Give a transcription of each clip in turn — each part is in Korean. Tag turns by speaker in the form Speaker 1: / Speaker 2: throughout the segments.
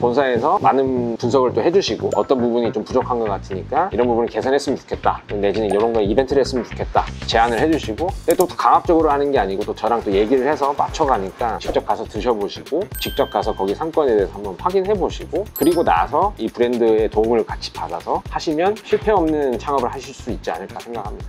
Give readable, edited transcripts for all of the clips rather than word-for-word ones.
Speaker 1: 본사에서 많은 분석을 또 해주시고 어떤 부분이 좀 부족한 것 같으니까 이런 부분을 개선했으면 좋겠다, 내지는 이런 거 이벤트를 했으면 좋겠다 제안을 해주시고, 근데 또 강압적으로 하는 게 아니고 또 저랑 또 얘기를 해서 맞춰가니까 직접 가서 드셔보시고 직접 가서 거기 상권에 대해서 한번 확인해 보시고, 그리고 나서 이 브랜드의 도움을 같이 받아서 하시면 실패 없는 창업을 하실 수 있지 않을까 생각합니다.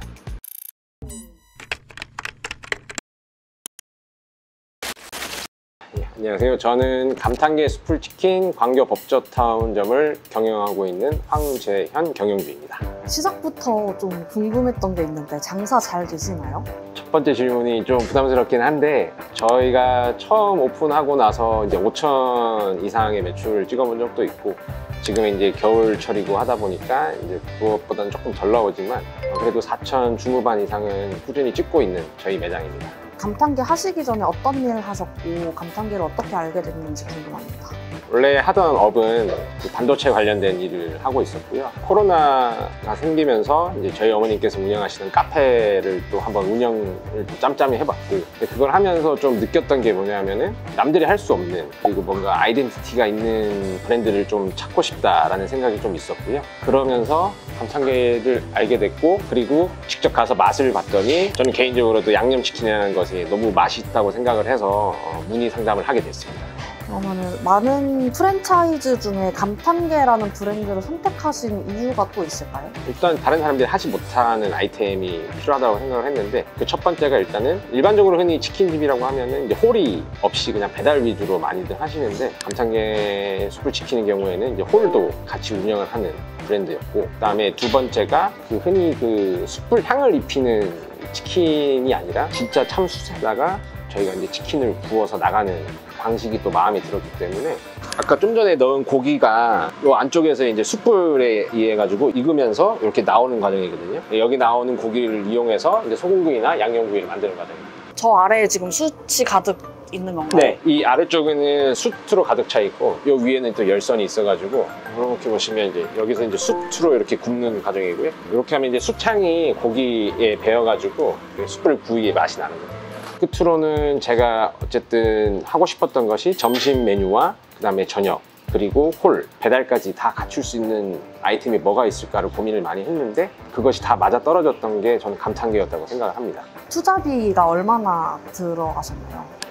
Speaker 1: 안녕하세요. 저는 감탄계 숯불치킨 광교 법저타운점을 경영하고 있는 황재현 경영주입니다.
Speaker 2: 시작부터 좀 궁금했던 게 있는데 장사 잘 되시나요?
Speaker 1: 첫 번째 질문이 좀 부담스럽긴 한데, 저희가 처음 오픈하고 나서 이제 5천 이상의 매출을 찍어본 적도 있고, 지금 이제 겨울철이고 하다 보니까 이제 그것보다는 조금 덜 나오지만 그래도 4천 중후반 이상은 꾸준히 찍고 있는 저희 매장입니다.
Speaker 2: 감탄계 하시기 전에 어떤 일 하셨고 감탄계를 어떻게 알게 됐는지 궁금합니다.
Speaker 1: 원래 하던 업은 반도체 관련된 일을 하고 있었고요. 코로나가 생기면서 이제 저희 어머님께서 운영하시는 카페를 또 한번 운영을 또 짬짬이 해봤고, 근데 그걸 하면서 좀 느꼈던 게 뭐냐면은 남들이 할 수 없는, 그리고 뭔가 아이덴티티가 있는 브랜드를 좀 찾고 싶다라는 생각이 좀 있었고요. 그러면서 감탄계를 알게 됐고, 그리고 직접 가서 맛을 봤더니 저는 개인적으로도 양념치킨이라는 것이 너무 맛있다고 생각을 해서 문의 상담을 하게 됐습니다.
Speaker 2: 그러면 많은 프랜차이즈 중에 감탄계라는 브랜드를 선택하신 이유가 또 있을까요?
Speaker 1: 일단 다른 사람들이 하지 못하는 아이템이 필요하다고 생각을 했는데, 그 첫 번째가 일단은 일반적으로 흔히 치킨집이라고 하면은 이제 홀이 없이 그냥 배달 위주로 많이들 하시는데, 감탄계 숯불치킨의 경우에는 이제 홀도 같이 운영을 하는 브랜드였고, 그다음에 두 번째가 흔히 숯불 향을 입히는 치킨이 아니라 진짜 참숯에다가 저희가 이제 치킨을 구워서 나가는 방식이 또 마음에 들었기 때문에, 아까 좀 전에 넣은 고기가 이 안쪽에서 이제 숯불에 의해 가지고 익으면서 이렇게 나오는 과정이거든요. 여기 나오는 고기를 이용해서 이제 소금구이나 양념구이를 만드는 과정입니다.
Speaker 2: 저 아래에 지금 숯이 가득 있는 건가요?
Speaker 1: 네, 이 아래쪽에는 숯으로 가득 차 있고, 이 위에는 또 열선이 있어가지고, 이렇게 보시면 이제 여기서 이제 숯으로 이렇게 굽는 과정이고요. 이렇게 하면 이제 숯향이 고기에 배어가지고 숯불 구이의 맛이 나는 거예요. 끝으로는 제가 어쨌든 하고 싶었던 것이 점심 메뉴와 그 다음에 저녁, 그리고 홀, 배달까지 다 갖출 수 있는 아이템이 뭐가 있을까를 고민을 많이 했는데, 그것이 다 맞아떨어졌던 게 저는 감탄계였다고 생각을 합니다.
Speaker 2: 투자비가 얼마나 들어가셨나요?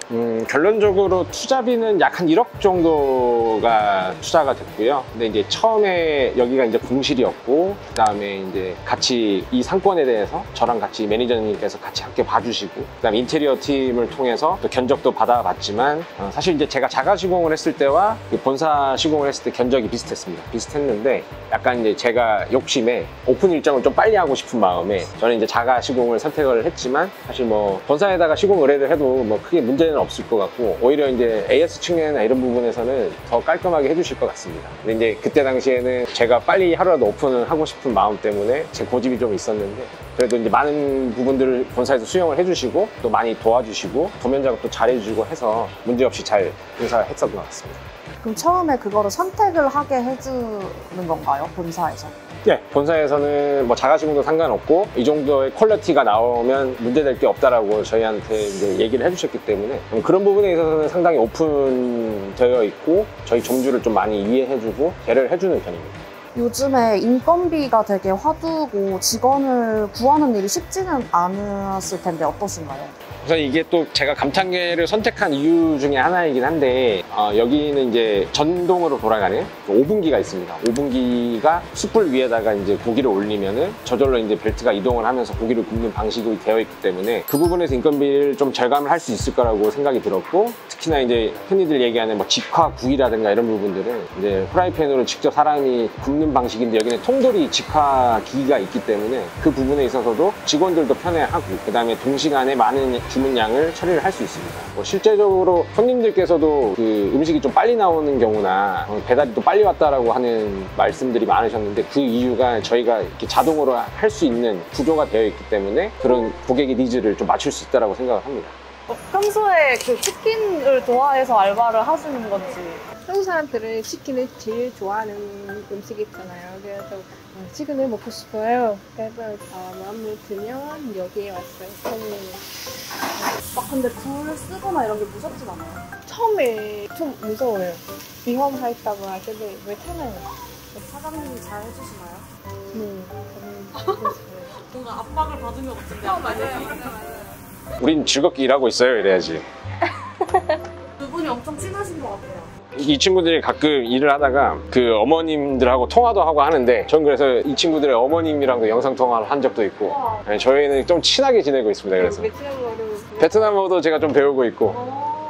Speaker 1: 결론적으로 투자비는 약 한 1억 정도가 투자가 됐고요. 근데 이제 처음에 여기가 이제 공실이었고, 그 다음에 이제 같이 이 상권에 대해서 저랑 같이 매니저님께서 같이 함께 봐주시고, 그 다음에 인테리어 팀을 통해서 또 견적도 받아봤지만, 사실 이제 제가 자가 시공을 했을 때와 본사 시공을 했을 때 견적이 비슷했는데, 약간 이제 제가 욕심에 오픈 일정을 좀 빨리 하고 싶은 마음에 저는 이제 자가 시공을 선택을 했지만, 사실 뭐 본사에다가 시공 의뢰를 해도 뭐 크게 문제는 없을 것 같고, 오히려 이제 AS 측면이나 이런 부분에서는 더 깔끔하게 해주실 것 같습니다. 근데 이제 그때 당시에는 제가 빨리 하루라도 오픈을 하고 싶은 마음 때문에 제 고집이 좀 있었는데, 그래도 이제 많은 부분들을 본사에서 수용을 해주시고 또 많이 도와주시고 도면 작업도 잘해주고 해서 문제없이 잘 행사했었던 것 같습니다.
Speaker 2: 그럼 처음에 그거를 선택을 하게 해주는 건가요? 본사에서?
Speaker 1: 네, 본사에서는 뭐 자가시공도 상관없고 이 정도의 퀄리티가 나오면 문제될 게 없다라고 저희한테 이제 얘기를 해주셨기 때문에 그런 부분에 있어서는 상당히 오픈되어 있고, 저희 점주를 좀 많이 이해해주고 배려를 해주는 편입니다.
Speaker 2: 요즘에 인건비가 되게 화두고 직원을 구하는 일이 쉽지는 않았을 텐데 어떠신가요?
Speaker 1: 우선 이게 또 제가 감탄계를 선택한 이유 중에 하나이긴 한데, 여기는 이제 전동으로 돌아가는 오븐기가 있습니다. 오븐기가 숯불 위에다가 이제 고기를 올리면은 저절로 이제 벨트가 이동을 하면서 고기를 굽는 방식이 되어 있기 때문에 그 부분에서 인건비를 좀 절감을 할 수 있을 거라고 생각이 들었고, 특히나 이제 흔히들 얘기하는 뭐 직화구이라든가 이런 부분들은 이제 프라이팬으로 직접 사람이 굽는 방식인데, 여기는 통돌이 직화기가 있기 때문에 그 부분에 있어서도 직원들도 편해하고, 그 다음에 동시간에 많은 주문량을 처리를 할 수 있습니다. 뭐 실제적으로 손님들께서도 음식이 좀 빨리 나오는 경우나 배달이 또 빨리 왔다라고 하는 말씀들이 많으셨는데, 그 이유가 저희가 이렇게 자동으로 할 수 있는 구조가 되어 있기 때문에 그런 고객의 니즈를 좀 맞출 수 있다고 생각을 합니다.
Speaker 2: 평소에 치킨을 좋아해서 알바를 하시는 건지?
Speaker 3: 한국 사람들은 치킨을 제일 좋아하는 음식이 있잖아요. 그래서 치킨을 먹고 싶어요. 그래서 마음에 들면 여기에 왔어요. 처음에는.
Speaker 2: 근데 불 쓰거나 이런 게 무섭진 않아요?
Speaker 3: 처음에 좀 무서워요. 위험할까봐 근데 괜찮아요.
Speaker 2: 사장님이 잘 해주시나요?
Speaker 3: 네, 저는 그랬어요.
Speaker 2: 뭔가 압박을 받은 것 같은데. 맞아요.
Speaker 1: 우린 즐겁게 일하고 있어요, 이래야지.
Speaker 2: 두 분이 엄청 친하신 것 같아요.
Speaker 1: 이 친구들이 가끔 일을 하다가 그 어머님들하고 통화도 하고 하는데 전 그래서 이 친구들의 어머님이랑도 영상통화를 한 적도 있고 네, 저희는 좀 친하게 지내고 있습니다. 그래서 베트남어도 제가 좀 배우고 있고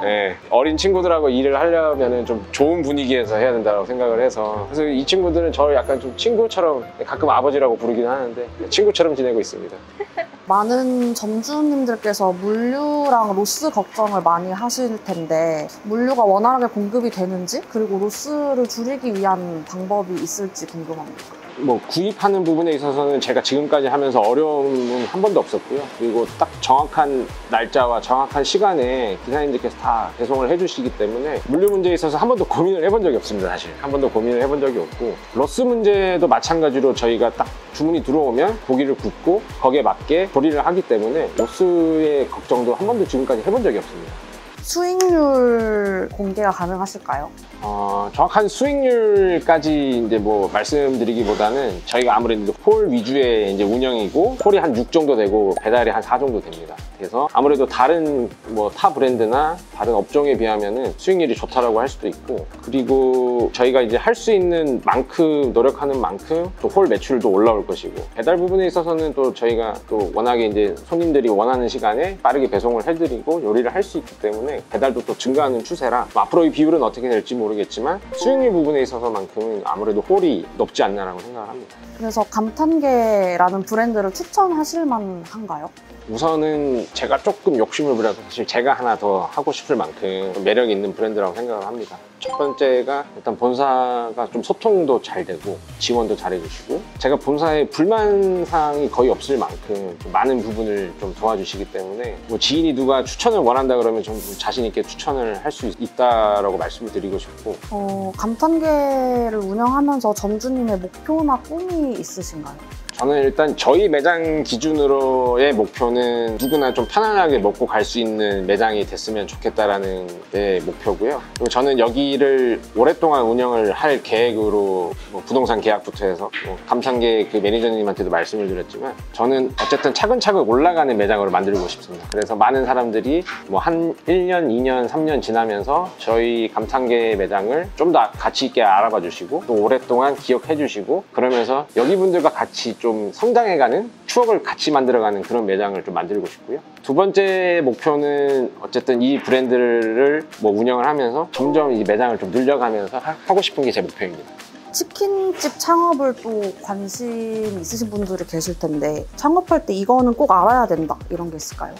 Speaker 1: 네, 어린 친구들하고 일을 하려면 좀 좋은 분위기에서 해야 된다고 생각을 해서 그래서 이 친구들은 저를 약간 좀 친구처럼 가끔 아버지라고 부르긴 하는데 친구처럼 지내고 있습니다.
Speaker 2: 많은 점주님들께서 물류랑 로스 걱정을 많이 하실 텐데 물류가 원활하게 공급이 되는지 그리고 로스를 줄이기 위한 방법이 있을지 궁금합니다.
Speaker 1: 뭐 구입하는 부분에 있어서는 제가 지금까지 하면서 어려움은 한 번도 없었고요. 그리고 딱 정확한 날짜와 정확한 시간에 기사님들께서 다 배송을 해주시기 때문에 물류 문제에 있어서 한 번도 고민을 해본 적이 없습니다. 사실 한 번도 고민을 해본 적이 없고 로스 문제도 마찬가지로 저희가 딱 주문이 들어오면 고기를 굽고 거기에 맞게 조리를 하기 때문에 로스의 걱정도 한 번도 지금까지 해본 적이 없습니다.
Speaker 2: 수익률 공개가 가능하실까요?
Speaker 1: 정확한 수익률까지 이제 뭐 말씀드리기보다는 저희가 아무래도 홀 위주의 이제 운영이고 홀이 한 6 정도 되고 배달이 한 4 정도 됩니다. 그래서 아무래도 다른 뭐 타 브랜드나 다른 업종에 비하면은 수익률이 좋다라고 할 수도 있고 그리고 저희가 이제 할 수 있는 만큼 노력하는 만큼 또 홀 매출도 올라올 것이고 배달 부분에 있어서는 또 저희가 또 워낙에 이제 손님들이 원하는 시간에 빠르게 배송을 해드리고 요리를 할 수 있기 때문에 배달도 또 증가하는 추세라 앞으로 이 비율은 어떻게 될지 모르겠지만 수익률 부분에 있어서만큼은 아무래도 홀이 높지 않나라고 생각을 합니다.
Speaker 2: 그래서 감탄계라는 브랜드를 추천하실 만한가요?
Speaker 1: 우선은 제가 조금 욕심을 부려서 사실 제가 하나 더 하고 싶을 만큼 매력 있는 브랜드라고 생각을 합니다. 첫 번째가 일단 본사가 좀 소통도 잘 되고 지원도 잘 해주시고 제가 본사에 불만사항이 거의 없을 만큼 좀 많은 부분을 좀 도와주시기 때문에 뭐 지인이 누가 추천을 원한다 그러면 좀 자신 있게 추천을 할 수 있다라고 말씀을 드리고 싶고
Speaker 2: 감탄계를 운영하면서 점주님의 목표나 꿈이 있으신가요?
Speaker 1: 저는 일단 저희 매장 기준으로의 목표는 누구나 좀 편안하게 먹고 갈 수 있는 매장이 됐으면 좋겠다라는 게 목표고요. 그리고 저는 여기를 오랫동안 운영을 할 계획으로 뭐 부동산 계약부터 해서 뭐 감탄계 그 매니저님한테도 말씀을 드렸지만 저는 어쨌든 차근차근 올라가는 매장으로 만들고 싶습니다. 그래서 많은 사람들이 뭐 한 1년, 2년, 3년 지나면서 저희 감탄계 매장을 좀 더 가치 있게 알아봐 주시고 또 오랫동안 기억해 주시고 그러면서 여기 분들과 같이 좀 성장해가는 추억을 같이 만들어가는 그런 매장을 좀 만들고 싶고요. 두 번째 목표는 어쨌든 이 브랜드를 뭐 운영을 하면서 점점 이 매장을 좀 늘려가면서 하고 싶은 게 제 목표입니다.
Speaker 2: 치킨집 창업을 또 관심 있으신 분들이 계실 텐데 창업할 때 이거는 꼭 알아야 된다 이런 게 있을까요?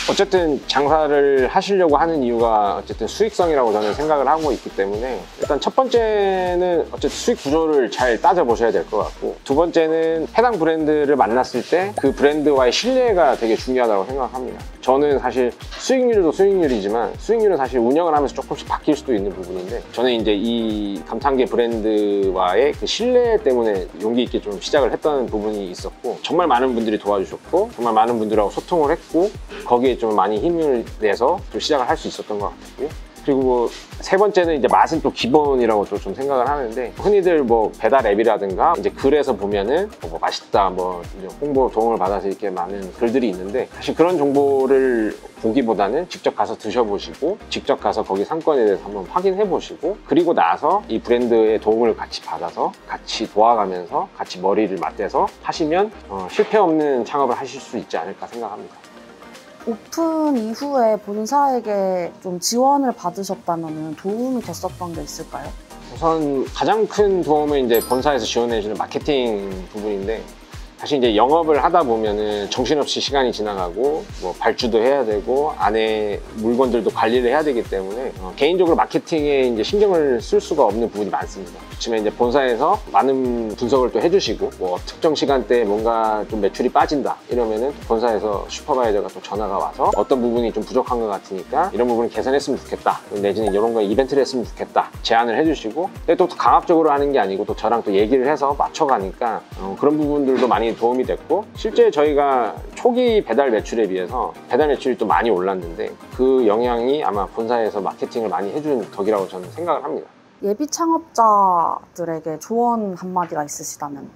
Speaker 1: 어쨌든 장사를 하시려고 하는 이유가 어쨌든 수익성이라고 저는 생각을 하고 있기 때문에 일단 첫 번째는 어쨌든 수익 구조를 잘 따져보셔야 될 것 같고 두 번째는 해당 브랜드를 만났을 때 그 브랜드와의 신뢰가 되게 중요하다고 생각합니다. 저는 사실 수익률도 수익률이지만 수익률은 사실 운영을 하면서 조금씩 바뀔 수도 있는 부분인데 저는 이제 이 감탄계 브랜드와의 그 신뢰 때문에 용기 있게 좀 시작을 했던 부분이 있었고 정말 많은 분들이 도와주셨고 정말 많은 분들하고 소통을 했고 거기에 좀 많이 힘을 내서 좀 시작을 할 수 있었던 것 같고요. 그리고 세 번째는 이제 맛은 또 기본이라고 또 좀 생각을 하는데 흔히들 뭐 배달 앱이라든가 이제 글에서 보면은 뭐 맛있다 뭐 홍보 도움을 받아서 이렇게 많은 글들이 있는데 사실 그런 정보를 보기보다는 직접 가서 드셔보시고 직접 가서 거기 상권에 대해서 한번 확인해 보시고 그리고 나서 이 브랜드의 도움을 같이 받아서 같이 도와가면서 같이 머리를 맞대서 하시면 실패 없는 창업을 하실 수 있지 않을까 생각합니다.
Speaker 2: 오픈 이후에 본사에게 좀 지원을 받으셨다면 도움이 됐었던 게 있을까요?
Speaker 1: 우선 가장 큰 도움은 이제 본사에서 지원해주는 마케팅 부분인데 사실 이제 영업을 하다 보면은 정신없이 시간이 지나가고 뭐 발주도 해야 되고 안에 물건들도 관리를 해야 되기 때문에 개인적으로 마케팅에 이제 신경을 쓸 수가 없는 부분이 많습니다. 그렇지만 이제 본사에서 많은 분석을 또 해주시고 뭐 특정 시간대에 뭔가 좀 매출이 빠진다 이러면은 본사에서 슈퍼바이저가 또 전화가 와서 어떤 부분이 좀 부족한 것 같으니까 이런 부분을 개선했으면 좋겠다 내지는 이런 거 이벤트를 했으면 좋겠다 제안을 해주시고 근데 또 강압적으로 하는 게 아니고 또 저랑 또 얘기를 해서 맞춰가니까 그런 부분들도 많이 도움이 됐고 실제 저희가 초기 배달 매출에 비해서 배달 매출이 또 많이 올랐는데 그 영향이 아마 본사에서 마케팅을 많이 해준 덕이라고 저는 생각을 합니다.
Speaker 2: 예비 창업자들에게 조언 한마디가 있으시다면?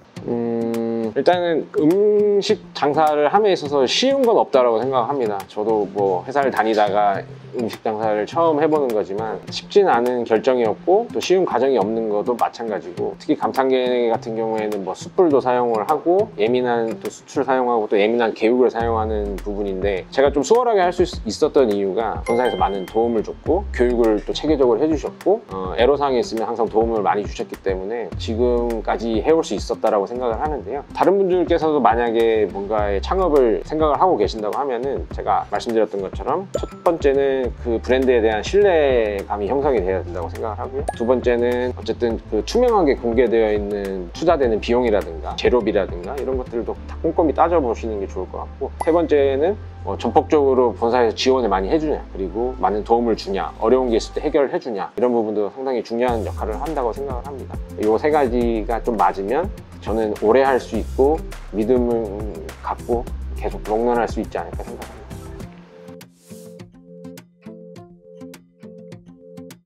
Speaker 1: 일단은 음식 장사를 함에 있어서 쉬운 건 없다고 생각합니다. 저도 뭐 회사를 다니다가 음식 장사를 처음 해보는 거지만 쉽진 않은 결정이었고 또 쉬운 과정이 없는 것도 마찬가지고, 특히 감탄계 같은 경우에는 뭐 숯불도 사용을 하고 예민한 또 수출 사용하고 또 예민한 개육을 사용하는 부분인데, 제가 좀 수월하게 할 수 있었던 이유가 본사에서 많은 도움을 줬고 교육을 또 체계적으로 해주셨고 애로사항이 있으면 항상 도움을 많이 주셨기 때문에 지금까지 해올 수 있었다라고 생각을 하는데요. 다른 분들께서도 만약에 뭔가의 창업을 생각을 하고 계신다고 하면은 제가 말씀드렸던 것처럼 첫 번째는 그 브랜드에 대한 신뢰감이 형성이 돼야 된다고 생각을 하고요. 두 번째는 어쨌든 그 투명하게 공개되어 있는 투자되는 비용이라든가 재료비라든가 이런 것들도 다 꼼꼼히 따져보시는 게 좋을 것 같고, 세 번째는 전폭적으로 본사에서 지원을 많이 해주냐, 그리고 많은 도움을 주냐, 어려운 게 있을 때 해결을 해주냐, 이런 부분도 상당히 중요한 역할을 한다고 생각을 합니다. 이 세 가지가 좀 맞으면 저는 오래 할 수 있고 믿음을 갖고 계속 롱런할 수 있지 않을까 생각합니다.